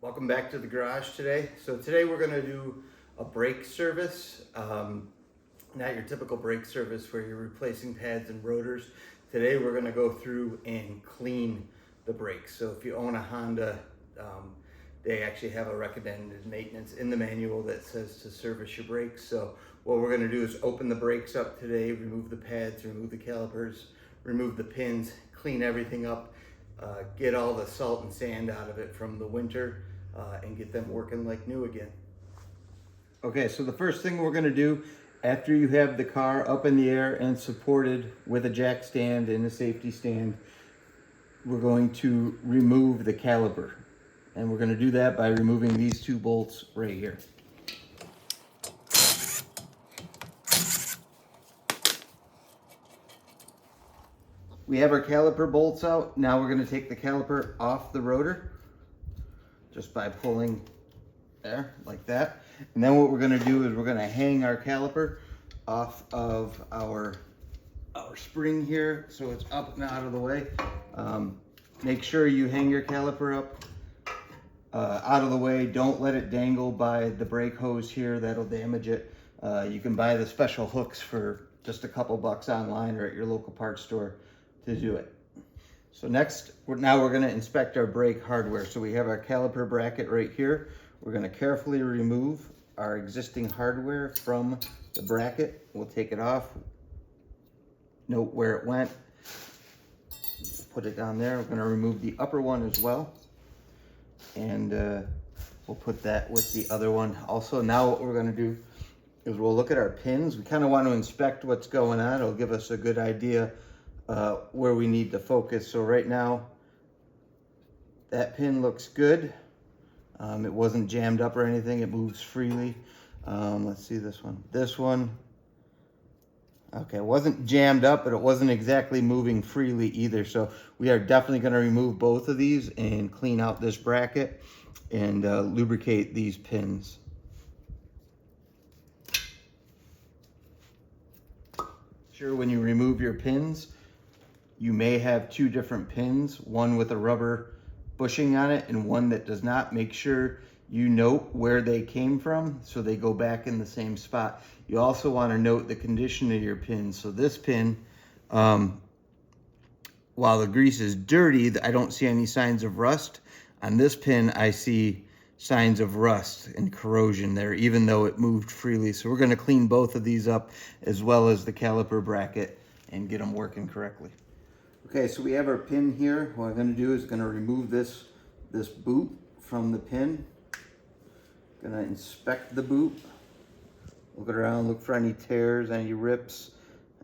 Welcome back to the garage today. So today we're going to do a brake service, not your typical brake service where you're replacing pads and rotors. Today we're going to go through and clean the brakes. So if you own a Honda, they actually have a recommended maintenance in the manual that says to service your brakes. So what we're going to do is open the brakes up today, remove the pads, remove the calipers, remove the pins, clean everything up, get all the salt and sand out of it from the winter, and get them working like new again. Okay, so the first thing we're going to do after you have the car up in the air and supported with a jack stand and a safety stand, we're going to remove the caliper. And we're going to do that by removing these two bolts right here. We have our caliper bolts out. Now we're going to take the caliper off the rotor just by pulling there like that. And then what we're going to do is we're going to hang our caliper off of our spring here so it's up and out of the way. Make sure you hang your caliper up out of the way. Don't let it dangle by the brake hose here. That'll damage it. You can buy the special hooks for just a couple bucks online or at your local parts store to do it. So next, now we're going to inspect our brake hardware. So we have our caliper bracket right here. We're going to carefully remove our existing hardware from the bracket. We'll take it off, note where it went, put it down there. We're going to remove the upper one as well, and we'll put that with the other one also. Now what we're going to do is we'll look at our pins. We kind of want to inspect what's going on. It'll give us a good idea where we need to focus. So right now, that pin looks good. It wasn't jammed up or anything. It moves freely. Let's see this one. This one, okay, it wasn't jammed up, but it wasn't exactly moving freely either. So we are definitely going to remove both of these and clean out this bracket and lubricate these pins. Sure, when you remove your pins, you may have two different pins, one with a rubber bushing on it and one that does not. Make sure you note where they came from so they go back in the same spot. You also want to note the condition of your pins. So this pin, while the grease is dirty, I don't see any signs of rust. On this pin, I see signs of rust and corrosion there, even though it moved freely. So we're going to clean both of these up as well as the caliper bracket and get them working correctly. Okay, so we have our pin here. What I'm going to do is going to remove this boot from the pin. Going to inspect the boot. Look it around, look for any tears, any rips,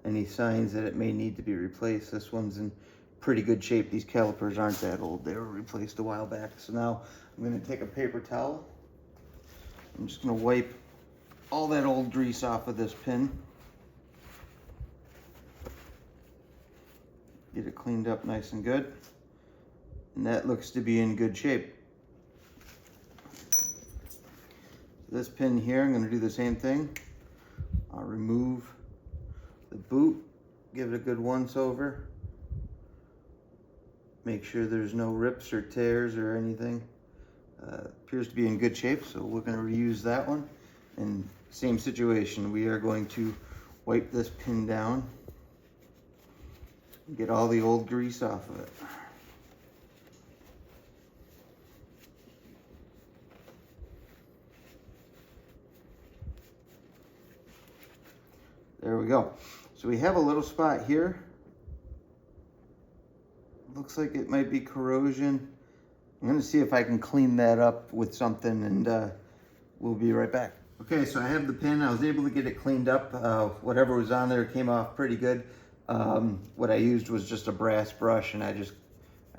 any signs that it may need to be replaced. This one's in pretty good shape. These calipers aren't that old. They were replaced a while back. So now I'm going to take a paper towel. I'm just going to wipe all that old grease off of this pin. Get it cleaned up nice and good. And that looks to be in good shape. This pin here, I'm going to do the same thing. I'll remove the boot, give it a good once over. Make sure there's no rips or tears or anything. Appears to be in good shape, so we're going to reuse that one. And same situation, we are going to wipe this pin down. Get all the old grease off of it. There we go. So we have a little spot here. Looks like it might be corrosion. I'm going to see if I can clean that up with something, and we'll be right back. Okay, so I have the pin. I was able to get it cleaned up. Whatever was on there came off pretty good. What I used was just a brass brush, and I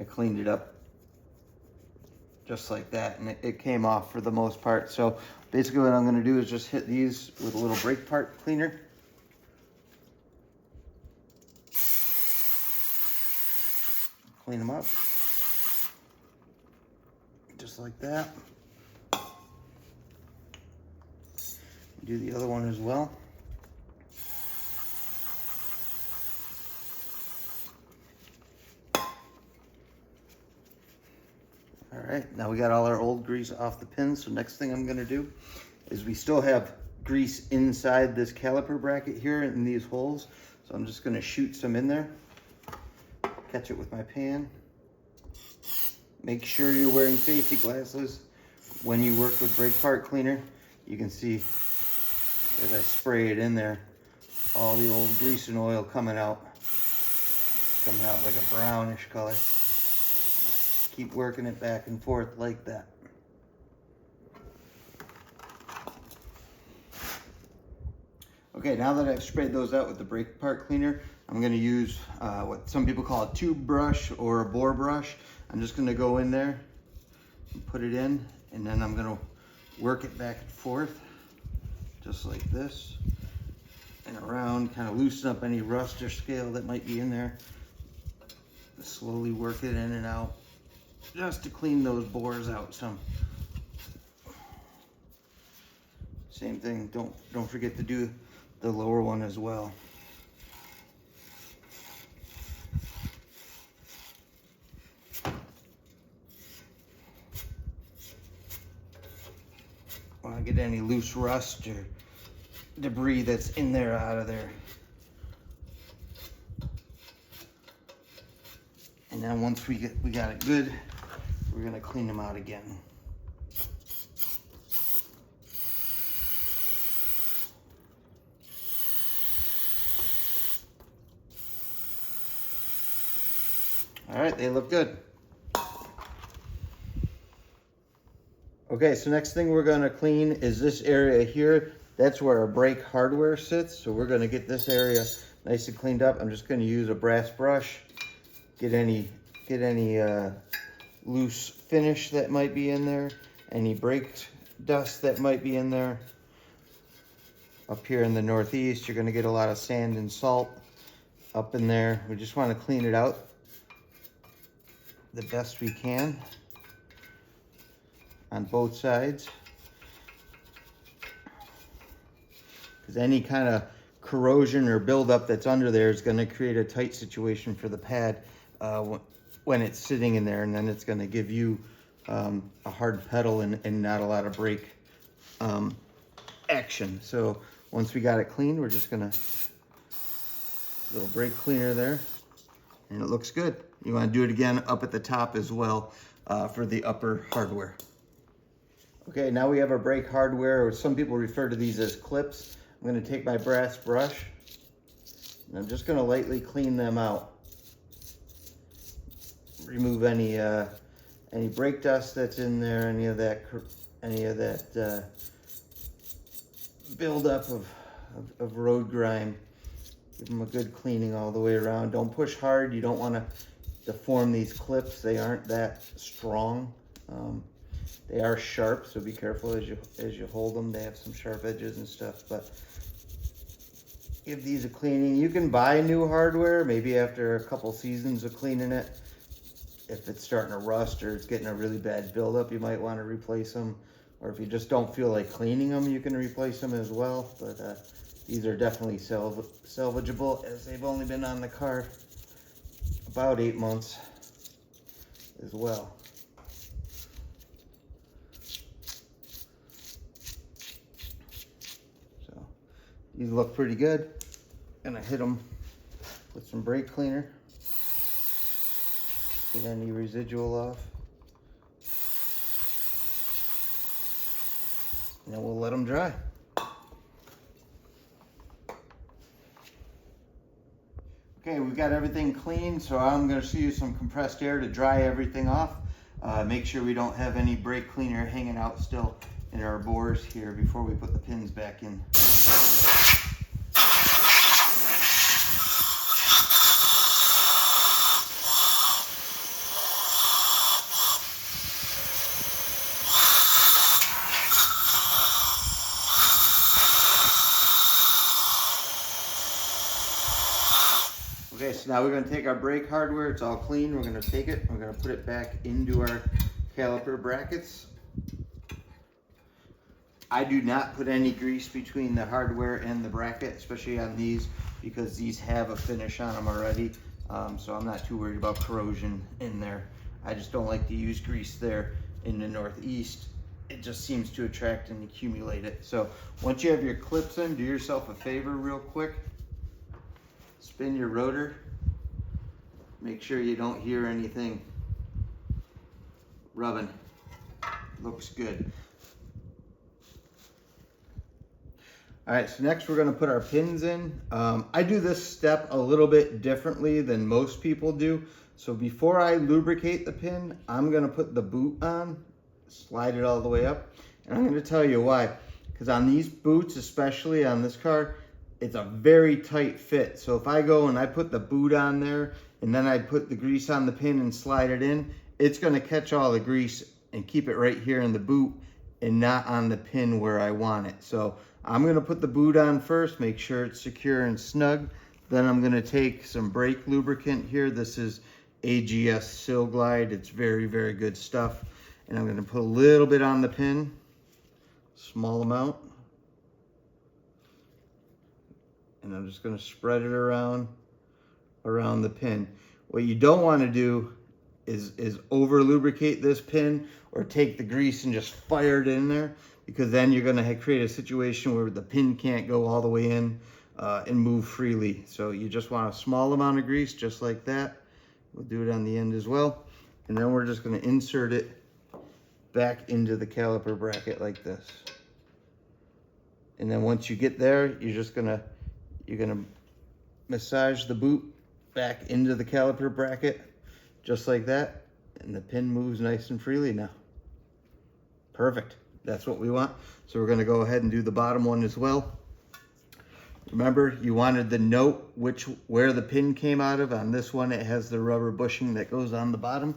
cleaned it up just like that, and it came off for the most part. So basically what I'm going to do is just hit these with a little brake part cleaner. Clean them up just like that. Do the other one as well. All right. right, now we got all our old grease off the pins. So next thing I'm gonna do is we still have grease inside this caliper bracket here in these holes. So I'm just gonna shoot some in there, catch it with my pan. Make sure you're wearing safety glasses when you work with brake part cleaner. You can see as I spray it in there, all the old grease and oil coming out like a brownish color. Keep working it back and forth like that. Okay, now that I've sprayed those out with the brake part cleaner, I'm gonna use what some people call a tube brush or a bore brush. I'm just gonna go in there and put it in, and then I'm gonna work it back and forth, just like this, and around, kind of loosen up any rust or scale that might be in there. Slowly work it in and out, just to clean those bores out some. Same thing, don't forget to do the lower one as well. Want to get any loose rust or debris that's in there out of there. And then once we got it good, we're gonna clean them out again. All right, they look good. Okay, so next thing we're gonna clean is this area here. That's where our brake hardware sits. So we're gonna get this area nice and cleaned up. I'm just gonna use a brass brush, get any loose finish that might be in there, any brake dust that might be in there. Up here in the Northeast, you're gonna get a lot of sand and salt up in there. We just wanna clean it out the best we can on both sides, because any kind of corrosion or buildup that's under there is going to create a tight situation for the pad when it's sitting in there, and then it's going to give you a hard pedal and not a lot of brake action. So once we got it cleaned, we're just gonna little brake cleaner there, and it looks good. You want to do it again up at the top as well for the upper hardware. Okay, now we have our brake hardware, or some people refer to these as clips. I'm going to take my brass brush, and I'm just going to lightly clean them out. Remove any brake dust that's in there, any of that buildup of road grime. Give them a good cleaning all the way around. Don't push hard. You don't want to deform these clips. They aren't that strong. They are sharp, so be careful as you hold them. They have some sharp edges and stuff, but give these a cleaning. You can buy new hardware maybe after a couple seasons of cleaning it. If it's starting to rust or it's getting a really bad buildup, you might want to replace them. Or if you just don't feel like cleaning them, you can replace them as well. But these are definitely salvageable, as they've only been on the car about 8 months as well. So these look pretty good. Gonna hit them with some brake cleaner. Get any residual off. And then we'll let them dry. Okay, we've got everything clean, so I'm going to use some compressed air to dry everything off. Make sure we don't have any brake cleaner hanging out still in our bores here before we put the pins back in. Okay, so now we're going to take our brake hardware. It's all clean. We're going to take it. We're going to put it back into our caliper brackets. I do not put any grease between the hardware and the bracket, especially on these, because these have a finish on them already. So I'm not too worried about corrosion in there. I just don't like to use grease there in the Northeast, it just seems to attract and accumulate it. So once you have your clips in, do yourself a favor real quick. Spin your rotor. Make sure you don't hear anything rubbing. Looks good. All right, so next we're gonna put our pins in. I do this step a little bit differently than most people do. So before I lubricate the pin, I'm gonna put the boot on, slide it all the way up. And I'm gonna tell you why. Because on these boots, especially on this car, it's a very tight fit. So if I go and I put the boot on there, and then I put the grease on the pin and slide it in, it's gonna catch all the grease and keep it right here in the boot and not on the pin where I want it. So I'm gonna put the boot on first, make sure it's secure and snug. Then I'm gonna take some brake lubricant here. This is AGS Sil Glide. It's very, very good stuff. And I'm gonna put a little bit on the pin, small amount. And I'm just gonna spread it around the pin. What you don't wanna do is over lubricate this pin or take the grease and just fire it in there, because then you're gonna create a situation where the pin can't go all the way in and move freely. So you just want a small amount of grease, just like that. We'll do it on the end as well. And then we're just gonna insert it back into the caliper bracket like this. And then once you get there, you're gonna massage the boot back into the caliper bracket, just like that. And the pin moves nice and freely now. Perfect. That's what we want. So we're gonna go ahead and do the bottom one as well. Remember, you wanted the note where the pin came out of. On this one, it has the rubber bushing that goes on the bottom.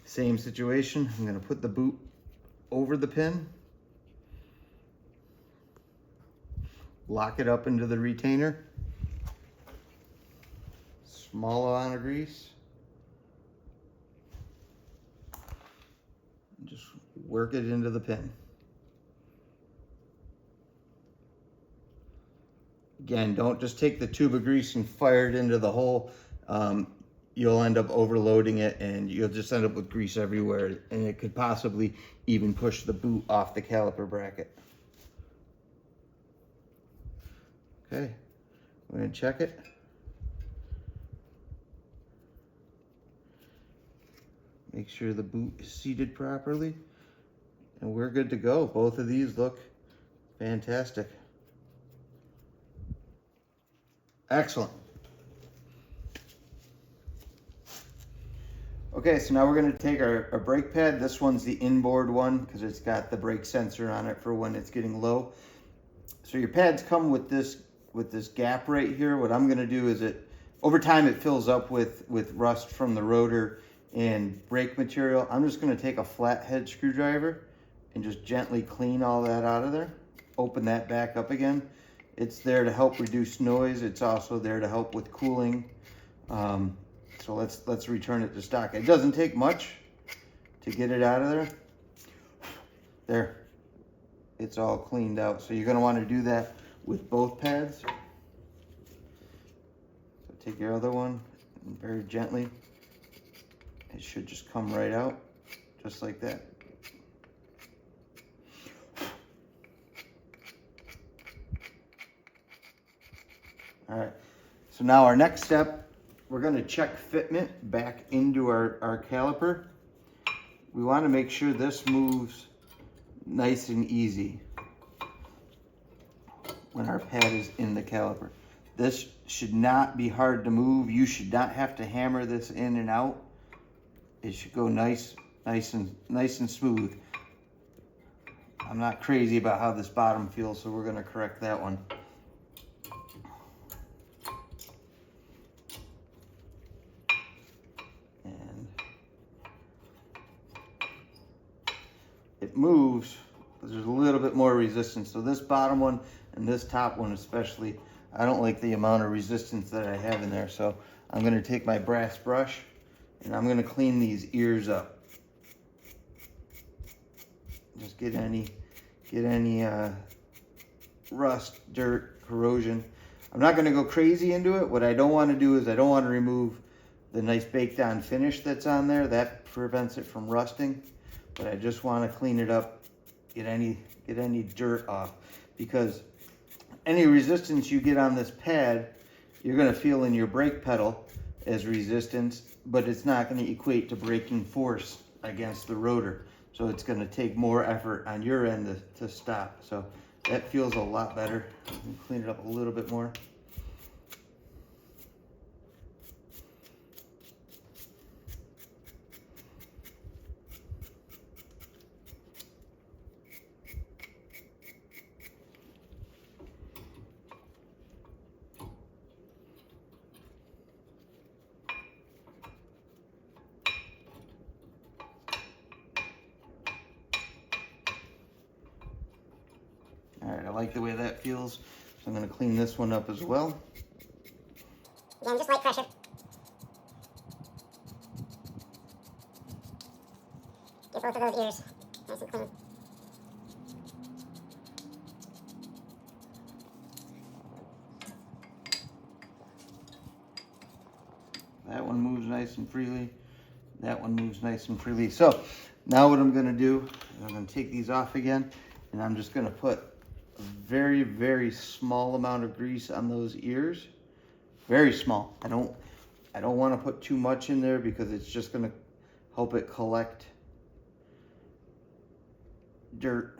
Same situation. I'm gonna put the boot over the pin. Lock it up into the retainer. Small amount of grease. Just work it into the pin. Again, don't just take the tube of grease and fire it into the hole. You'll end up overloading it and you'll just end up with grease everywhere, and it could possibly even push the boot off the caliper bracket. Okay, I'm gonna check it. Make sure the boot is seated properly, and we're good to go. Both of these look fantastic. Excellent. Okay, so now we're gonna take our brake pad. This one's the inboard one because it's got the brake sensor on it for when it's getting low. So your pads come with this gap right here. What I'm gonna do is over time it fills up with rust from the rotor and brake material. I'm just gonna take a flathead screwdriver and just gently clean all that out of there. Open that back up again. It's there to help reduce noise. It's also there to help with cooling. So let's return it to stock. It doesn't take much to get it out of there. There, it's all cleaned out. So you're gonna wanna do that with both pads. So take your other one and very gently, it should just come right out, just like that. All right, so now our next step, we're gonna check fitment back into our caliper. We wanna make sure this moves nice and easy when our pad is in the caliper. This should not be hard to move. You should not have to hammer this in and out. It should go nice and smooth. I'm not crazy about how this bottom feels, so we're gonna correct that one. And it moves, but there's a little bit more resistance. So this bottom one and this top one especially, I don't like the amount of resistance that I have in there. So I'm gonna take my brass brush and I'm gonna clean these ears up. Just get any rust, dirt, corrosion. I'm not gonna go crazy into it. What I don't wanna do is I don't wanna remove the nice baked on finish that's on there. That prevents it from rusting. but I just want to clean it up, get any dirt off, because any resistance you get on this pad, you're going to feel in your brake pedal as resistance, but it's not going to equate to braking force against the rotor. So it's going to take more effort on your end to stop. So that feels a lot better. Clean it up a little bit more. All right, I like the way that feels, so I'm going to clean this one up as well. Again, just light pressure. Get both of those ears nice and clean. That one moves nice and freely. That one moves nice and freely. So now what I'm going to do is I'm going to take these off again, and I'm just going to put a very, very small amount of grease on those ears. Very small. I don't want to put too much in there because it's just going to help it collect dirt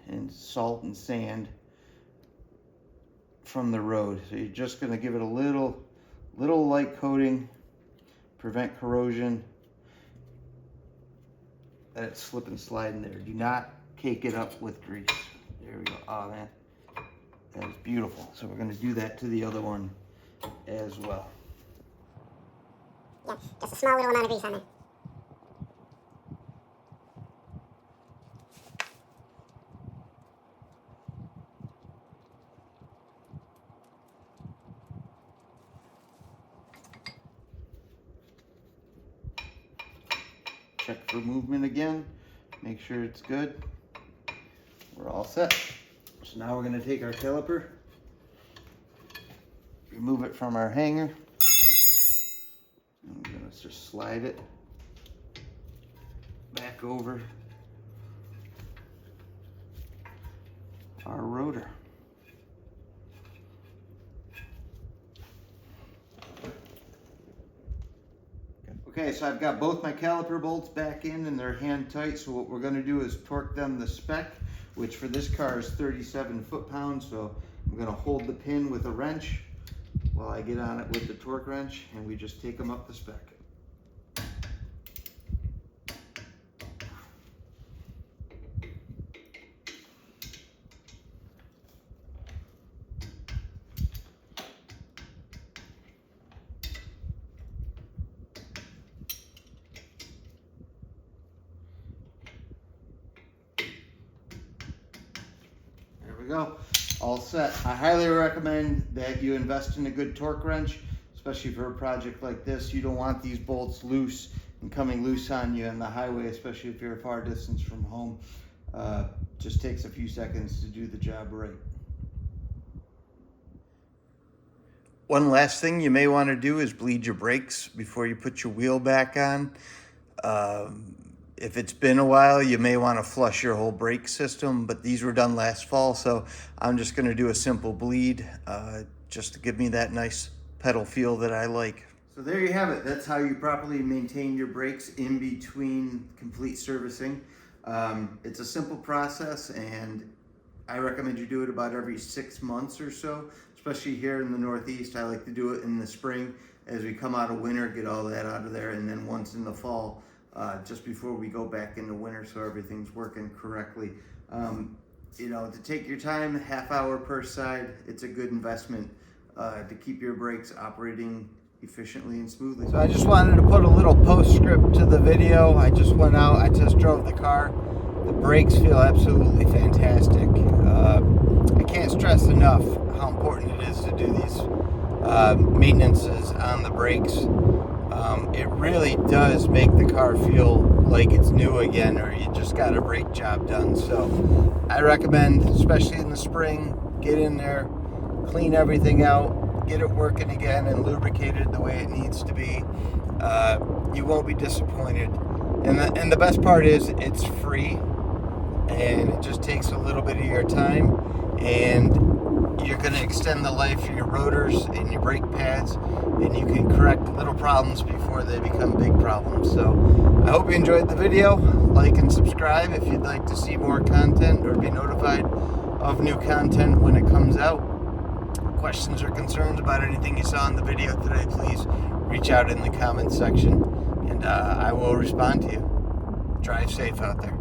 and salt and sand from the road. So you're just going to give it a little light coating, prevent corrosion. Let it slip and slide in there. Do not cake it up with grease. There we go. Oh man, that is beautiful. So we're going to do that to the other one as well. Yeah, just a small little amount of grease on there. Check for movement again. Make sure it's good. We're all set. So now we're going to take our caliper, remove it from our hanger. I'm going to just slide it back over our rotor. Okay, so I've got both my caliper bolts back in and they're hand tight. So what we're going to do is torque them the spec, which for this car is 37 foot-pounds. So I'm going to hold the pin with a wrench while I get on it with the torque wrench, and we just take them up the spec. Go. All set. I highly recommend that you invest in a good torque wrench, especially for a project like this. You don't want these bolts loose and coming loose on you on the highway, especially if you're a far distance from home. Just takes a few seconds to do the job right. One last thing you may want to do is bleed your brakes before you put your wheel back on. If it's been a while, you may want to flush your whole brake system, but these were done last fall, so I'm just going to do a simple bleed just to give me that nice pedal feel that I like. So there you have it. That's how you properly maintain your brakes in between complete servicing. It's a simple process, and I recommend you do it about every 6 months or so, especially here in the Northeast. I like to do it in the spring as we come out of winter, get all that out of there, and then once in the fall, just before we go back into winter, so everything's working correctly. You know, to take your time, half hour per side, it's a good investment to keep your brakes operating efficiently and smoothly. So I just wanted to put a little postscript to the video. I just went out, I just drove the car. The brakes feel absolutely fantastic. I can't stress enough how important it is to do these maintenances on the brakes. It really does make the car feel like it's new again, or you just got a brake job done. So I recommend, especially in the spring, get in there, clean everything out, get it working again and lubricated the way it needs to be. You won't be disappointed And the best part is it's free, and it just takes a little bit of your time, and you're going to extend the life of your rotors and your brake pads, and you can correct little problems before they become big problems. So I hope you enjoyed the video. Like and subscribe if you'd like to see more content or be notified of new content when it comes out. Questions or concerns about anything you saw in the video today, please reach out in the comments section, and I will respond to you. Drive safe out there.